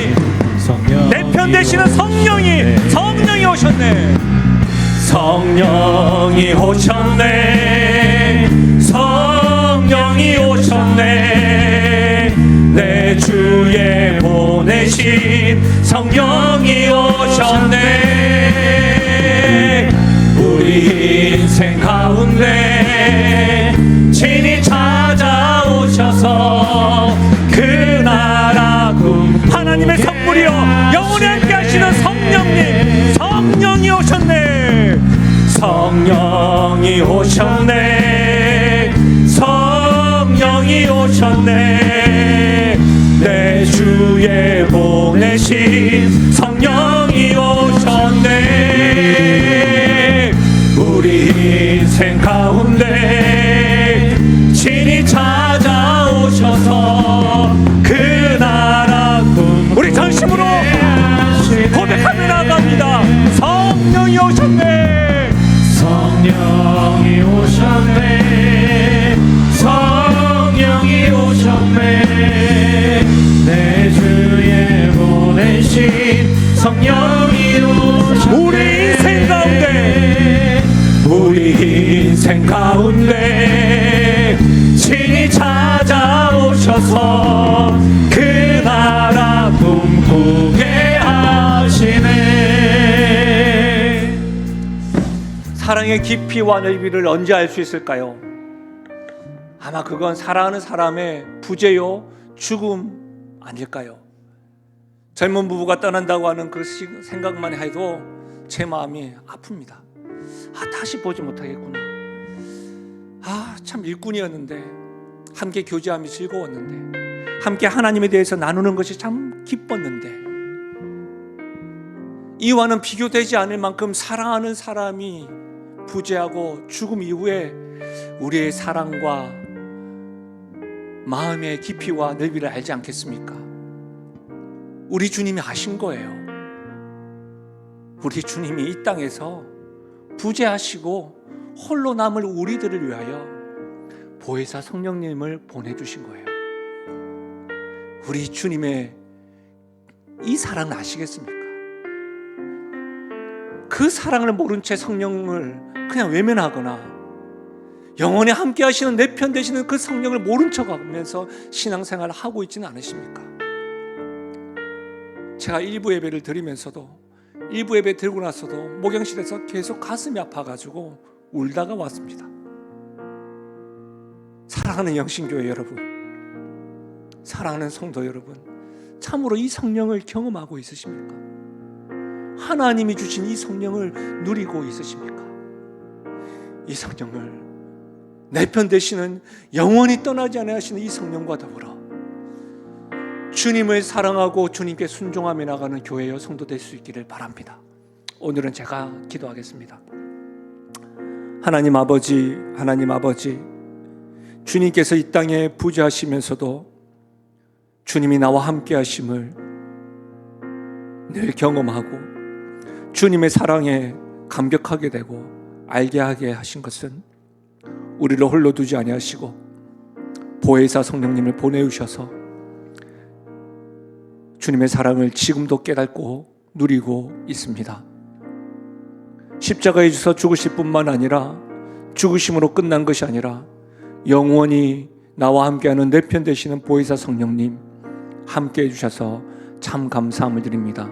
내 편 되시는 성령이 오셨네. 성령이 오셨네. 성령이 오셨네. 내 주에 보내신 성령이 오셨네. 우리 인생 가운데 친히 찾아오셔서 그 나라 하나님의 선물이요 영원히 함께 하시는 성령이 오셨네. 성령이 오셨네. 성령이 오셨네. 내 주에 보내신 성령이 오셨네. 우리 인생 가운데 친히 찾아오셔서 그 나라 우리 전심으로 고백하며 나갑니다. 성령이 오셨네. 성령이 오셨네. 성령이 오셨네. 내 주에 보내신 성령이 오셨네. 우리 인생 가운데 친히 찾아오셔서 그 나라 꿈꾸게 하시네. 사랑의 깊이와 넓이를 언제 알 수 있을까요? 아마 그건 사랑하는 사람의 부재요 죽음 아닐까요? 젊은 부부가 떠난다고 하는 그 생각만 해도 제 마음이 아픕니다. 다시 보지 못하겠구나. 참 일꾼이었는데, 함께 교제함이 즐거웠는데, 함께 하나님에 대해서 나누는 것이 참 기뻤는데, 이와는 비교되지 않을 만큼 사랑하는 사람이 부재하고 죽음 이후에 우리의 사랑과 마음의 깊이와 넓이를 알지 않겠습니까? 우리 주님이 아신 거예요. 우리 주님이 이 땅에서 부재하시고 홀로 남을 우리들을 위하여 보혜사 성령님을 보내주신 거예요. 우리 주님의 이 사랑을 아시겠습니까? 그 사랑을 모른 채 성령을 그냥 외면하거나 영원히 함께 하시는 내 편 되시는 그 성령을 모른 척하면서 신앙생활을 하고 있지는 않으십니까? 제가 일부 예배를 드리면서도, 일부 예배 들고 나서도 목양실에서 계속 가슴이 아파가지고 울다가 왔습니다. 사랑하는 영신교회 여러분, 사랑하는 성도 여러분, 참으로 이 성령을 경험하고 있으십니까? 하나님이 주신 이 성령을 누리고 있으십니까? 이 성령을 내 편 되시는 영원히 떠나지 않아 하시는 이 성령과 더불어 주님을 사랑하고 주님께 순종하며 나가는 교회여 성도 될 수 있기를 바랍니다. 오늘은 제가 기도하겠습니다. 하나님 아버지, 주님께서 이 땅에 부재하시면서도 주님이 나와 함께 하심을 늘 경험하고 주님의 사랑에 감격하게 되고 알게 하게 하신 것은 우리를 홀로 두지 아니하시고 보혜사 성령님을 보내주셔서 주님의 사랑을 지금도 깨닫고 누리고 있습니다. 십자가에 주셔서 죽으실 뿐만 아니라 죽으심으로 끝난 것이 아니라 영원히 나와 함께하는 내 편 되시는 보혜사 성령님 함께해 주셔서 참 감사함을 드립니다.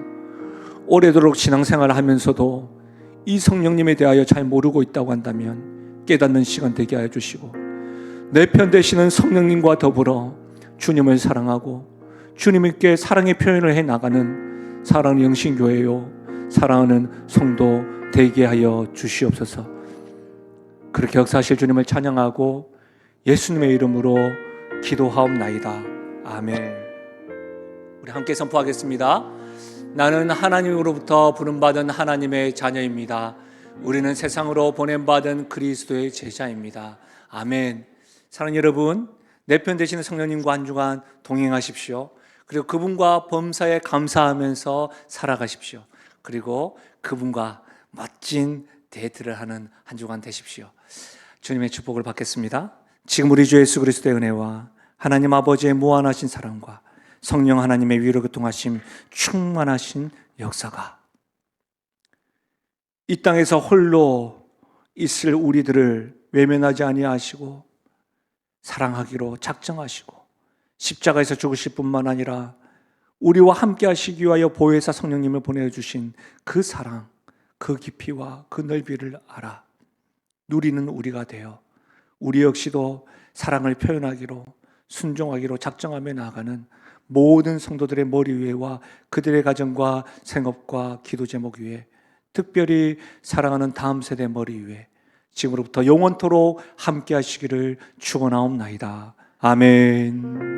오래도록 신앙생활을 하면서도 이 성령님에 대하여 잘 모르고 있다고 한다면 깨닫는 시간 되게 하여 주시고 내 편 되시는 성령님과 더불어 주님을 사랑하고 주님께 사랑의 표현을 해 나가는 사랑하는 영신교회요, 사랑하는 성도 되게 하여 주시옵소서. 그렇게 역사하실 주님을 찬양하고 예수님의 이름으로 기도하옵나이다. 아멘. 우리 함께 선포하겠습니다. 나는 하나님으로부터 부름받은 하나님의 자녀입니다. 우리는 세상으로 보냄받은 그리스도의 제자입니다. 아멘. 사랑하는 여러분, 내 편 되시는 성령님과 한 주간 동행하십시오. 그리고 그분과 범사에 감사하면서 살아가십시오. 그리고 그분과 멋진 데이트를 하는 한 주간 되십시오. 주님의 축복을 받겠습니다. 지금 우리 주 예수 그리스도의 은혜와 하나님 아버지의 무한하신 사랑과 성령 하나님의 위로 교통하심 충만하신 역사가 이 땅에서 홀로 있을 우리들을 외면하지 아니하시고 사랑하기로 작정하시고 십자가에서 죽으실 뿐만 아니라 우리와 함께 하시기 위하여 보혜사 성령님을 보내주신 그 사랑, 그 깊이와 그 넓이를 알아 누리는 우리가 되어 우리 역시도 사랑을 표현하기로 순종하기로 작정하며 나아가는 모든 성도들의 머리 위에와 그들의 가정과 생업과 기도 제목 위에, 특별히 사랑하는 다음 세대 머리 위에 지금으로부터 영원토록 함께 하시기를 축원하옵나이다. 아멘.